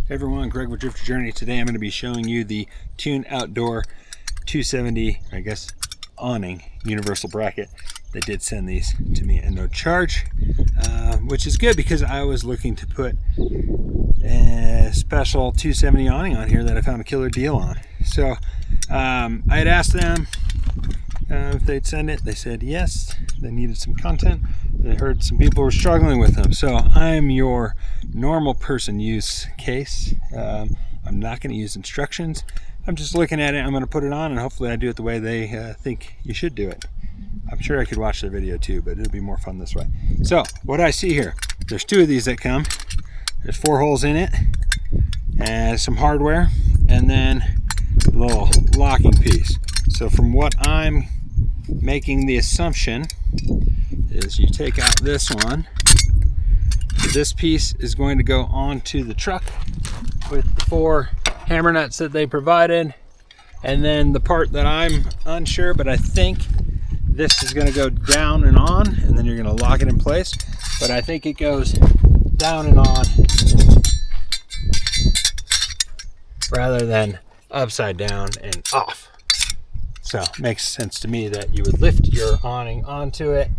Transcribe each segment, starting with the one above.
Hey everyone, Greg with Drifter Journey. Today I'm going to be showing you the Tune Outdoor 270, I guess, awning universal bracket. They did send these to me at no charge, which is good because I was looking to put a special 270 awning on here that I found a killer deal on. So I had asked them if they'd send it. They said yes, they needed some content. They heard some people were struggling with them. So I'm your normal person use case. I'm not going to use instructions. I'm just looking at it. I'm going to put it on and hopefully I do it the way they think you should do it. I'm sure I could watch their video too, but it'll be more fun this way. So what I see here, there's two of these that come. There's 4 holes in it and some hardware and then a little locking piece. So from what I'm making the assumption is you take out this one. This piece is going to go onto the truck with the 4 hammer nuts that they provided. And then the part that I'm unsure, but I think this is going to go down and on, and then you're going to lock it in place. But I think it goes down and on rather than upside down and off. So it makes sense to me that you would lift your awning onto it,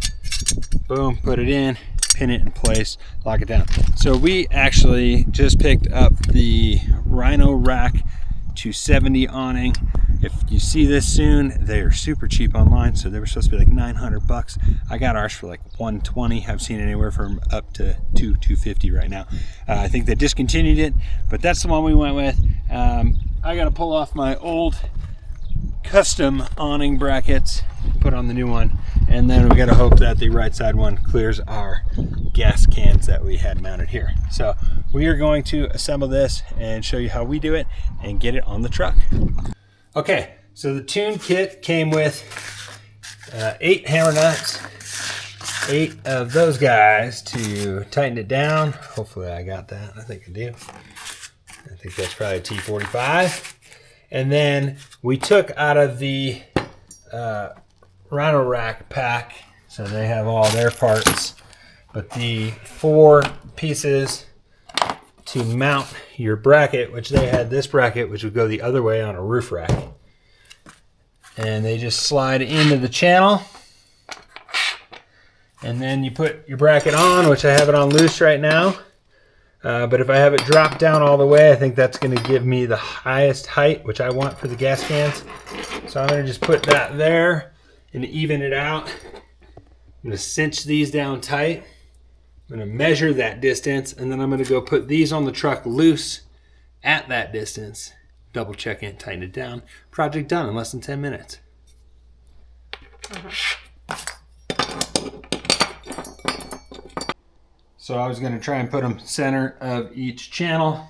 boom, put it in, pin it in place, lock it down. So we actually just picked up the Rhino Rack 270 awning. If you see this soon, they are super cheap online. So they were supposed to be like 900 bucks. I got ours for like 120. I've seen anywhere from up to $250 right now. I think they discontinued it, but that's the one we went with. I got to pull off my old custom awning brackets, put on the new one, and then we got to hope that the right side one clears our gas cans that we had mounted here. So we are going to assemble this and show you how we do it and get it on the truck. Okay, so the Tune kit came with 8 hammer nuts, 8 of those guys to tighten it down. Hopefully I got that. I think I do. I think that's probably a T45. And then we took out of the Rhino Rack pack, so they have all their parts, but the 4 pieces to mount your bracket, which they had this bracket, which would go the other way on a roof rack. And they just slide into the channel. And then you put your bracket on, which I have it on loose right now. But if I have it drop down all the way, I think that's going to give me the highest height, which I want for the gas cans. So I'm going to just put that there and even it out. I'm going to cinch these down tight. I'm going to measure that distance, and then I'm going to go put these on the truck loose at that distance. Double check it, tighten it down. Project done in less than 10 minutes. So I was going to try and put them center of each channel.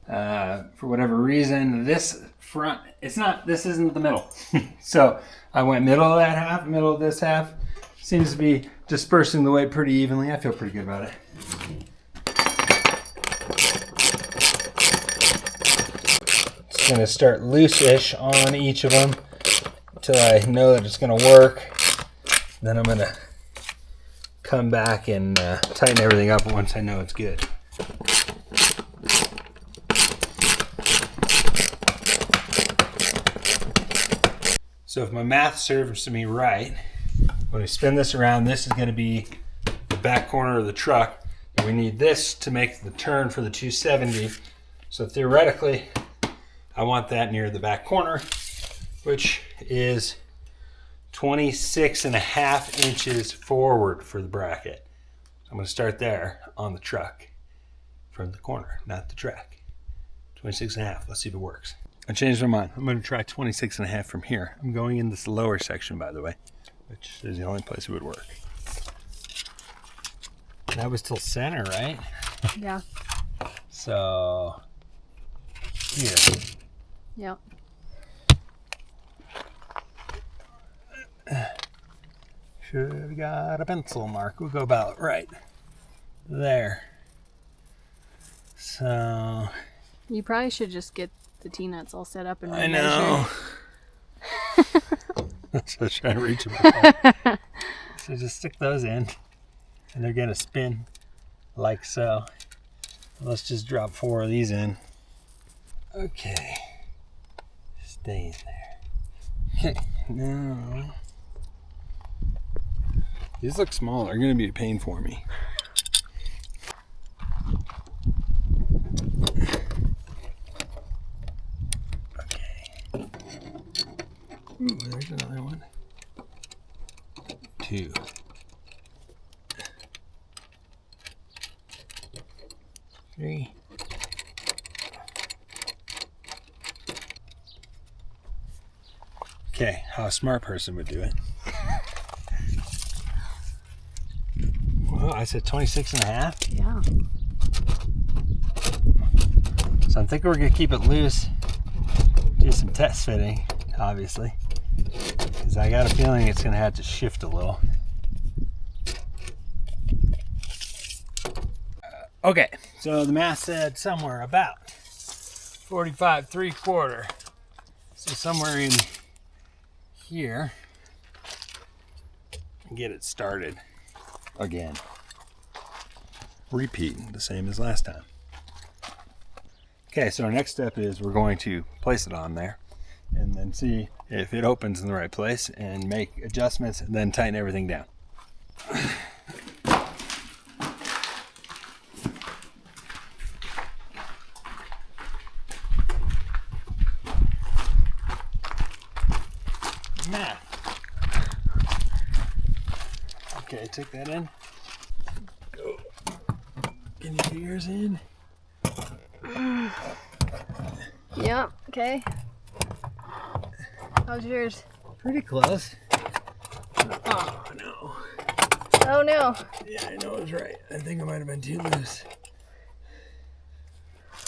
For whatever reason, this front, this isn't the middle. So I went middle of that half, middle of this half. Seems to be dispersing the weight pretty evenly. I feel pretty good about it. Just going to start loose-ish on each of them until I know that it's going to work. Then I'm going to come back and tighten everything up once I know it's good. So if my math serves me right, when we spin this around, this is going to be the back corner of the truck, and we need this to make the turn for the 270. So theoretically, I want that near the back corner, which is 26.5 inches forward for the bracket. I'm going to start there on the truck from the corner, not the track. 26.5. Let's see if it works. I changed my mind. I'm going to try 26.5 from here. I'm going in this lower section, by the way, which is the only place it would work. That was till center, right? Yeah. So here. Yep. Should have got a pencil mark. We'll go about right there. So You probably should just get the T-nuts all set up and I know. So I was trying to reach them. So just stick those in, and they're gonna spin like so. Let's just drop 4 of these in. Okay. Stay in there. Okay, now. These look small. They're going to be a pain for me. Okay. Ooh, there's another one. 2. 3. Okay, how a smart person would do it. Well, I said 26.5. Yeah. So I'm thinking we're gonna keep it loose. Do some test fitting, obviously, because I got a feeling it's gonna have to shift a little. Okay, so the math said somewhere about 45 3/4. So somewhere in here, and get it started again. Repeat the same as last time. Okay, so our next step is we're going to place it on there and then see if it opens in the right place and make adjustments and then tighten everything down. Math. Okay, take that in. Go. Can you get yours in? Yep, okay. How's yours? Pretty close. Oh no. Oh no. Yeah, I know I was right. I think I might have been too loose.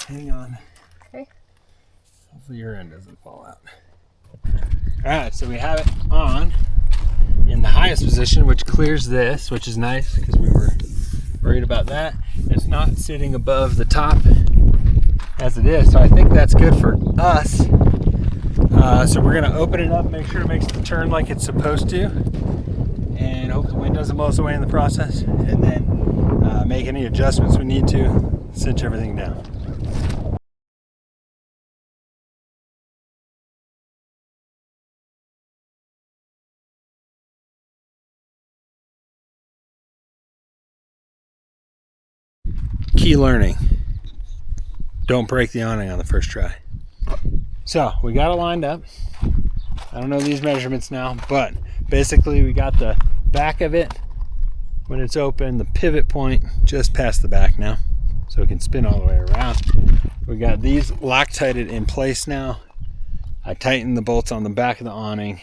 Hang on. Okay. Hopefully your end doesn't fall out. Alright, so we have it on in the highest position, which clears this, which is nice because we were worried about that. It's not sitting above the top as it is, so I think that's good for us. So we're going to open it up, make sure it makes the turn like it's supposed to, and hope the wind doesn't blow us away in the process, and then make any adjustments we need to, cinch everything down. Key learning: don't break the awning on the first try. So we got it lined up. I don't know these measurements now, but basically we got the back of it when it's open, the pivot point just past the back now, so it can spin all the way around. We got these Loctited in place now. I tightened the bolts on the back of the awning.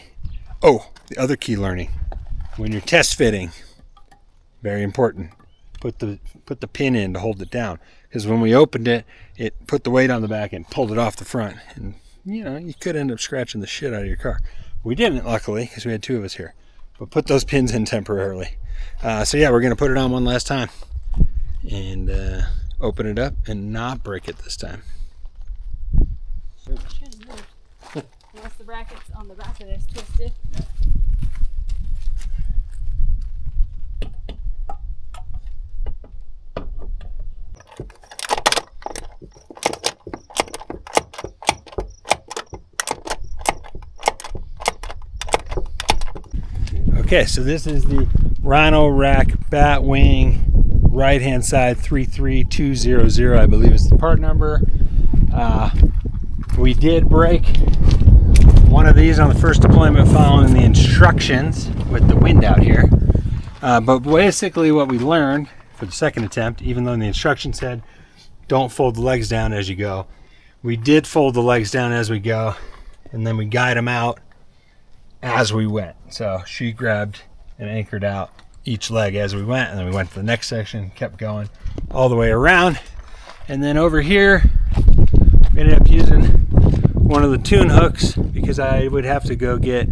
Oh, the other key learning: when you're test fitting, very important, put the pin in to hold it down, because when we opened it, it put the weight on the back and pulled it off the front, and you know, you could end up scratching the shit out of your car. We didn't, luckily, because we had 2 of us here, but put those pins in temporarily. So yeah, we're going to put it on one last time and open it up and not break it this time. Unless the brackets on the back of this twisted. Okay, so this is the Rhino Rack Bat Wing, right hand side 33200, I believe is the part number. We did break one of these on the first deployment following the instructions with the wind out here. But basically what we learned for the second attempt, even though the instruction said don't fold the legs down as you go, we did fold the legs down as we go, and then we guide them out as we went. So she grabbed and anchored out each leg as we went, and then we went to the next section, kept going all the way around. And then over here we ended up using one of the tune hooks because I would have to go get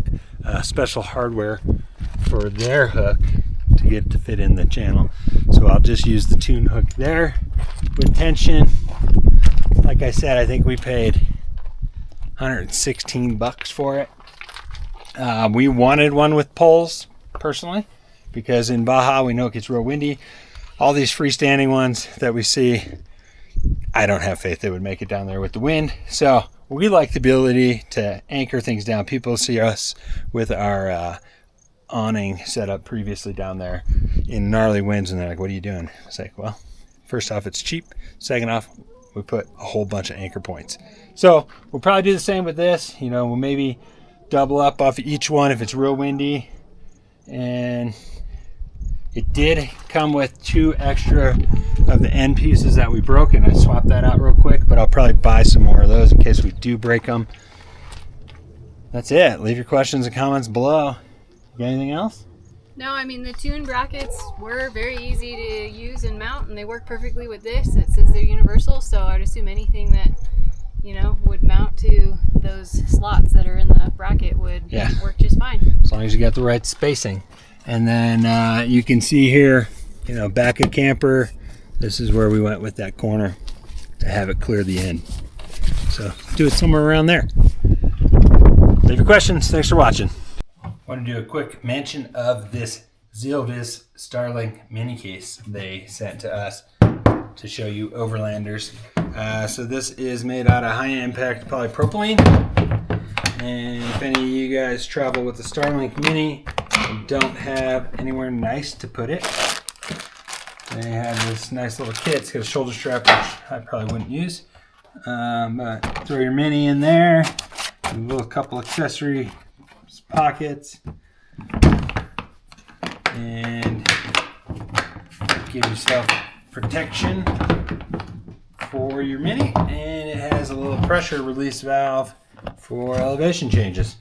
special hardware for their hook to get it to fit in the channel. So I'll just use the tune hook there with tension. Like I said, I think we paid $116 for it. We wanted one with poles, personally, because in Baja we know it gets real windy. All these freestanding ones that we see, I don't have faith they would make it down there with the wind. So we like the ability to anchor things down. People see us with our awning set up previously down there in gnarly winds, and they're like, what are you doing? It's like, well, first off, it's cheap. Second off, we put a whole bunch of anchor points. So we'll probably do the same with this. We'll maybe double up off each one if it's real windy. And it did come with 2 extra of the end pieces that we broke, and I swapped that out real quick, but I'll probably buy some more of those in case we do break them. That's it. Leave your questions and comments below. You got anything else? No, I mean, the tune brackets were very easy to use and mount, and they work perfectly with this. It says they're universal, so I'd assume anything that, would mount to those slots that are in the bracket would work just fine. As long as you got the right spacing. And then you can see here, back of camper, this is where we went with that corner to have it clear the end. So do it somewhere around there. Leave your questions. Thanks for watching. I want to do a quick mention of this Mini Starlink mini case they sent to us to show you overlanders. So this is made out of high impact polypropylene. And if any of you guys travel with the Starlink Mini and don't have anywhere nice to put it, they have this nice little kit. It's got a shoulder strap, which I probably wouldn't use. But throw your Mini in there, a little couple accessory pockets, and give yourself protection for your Mini. And it has a little pressure release valve for elevation changes.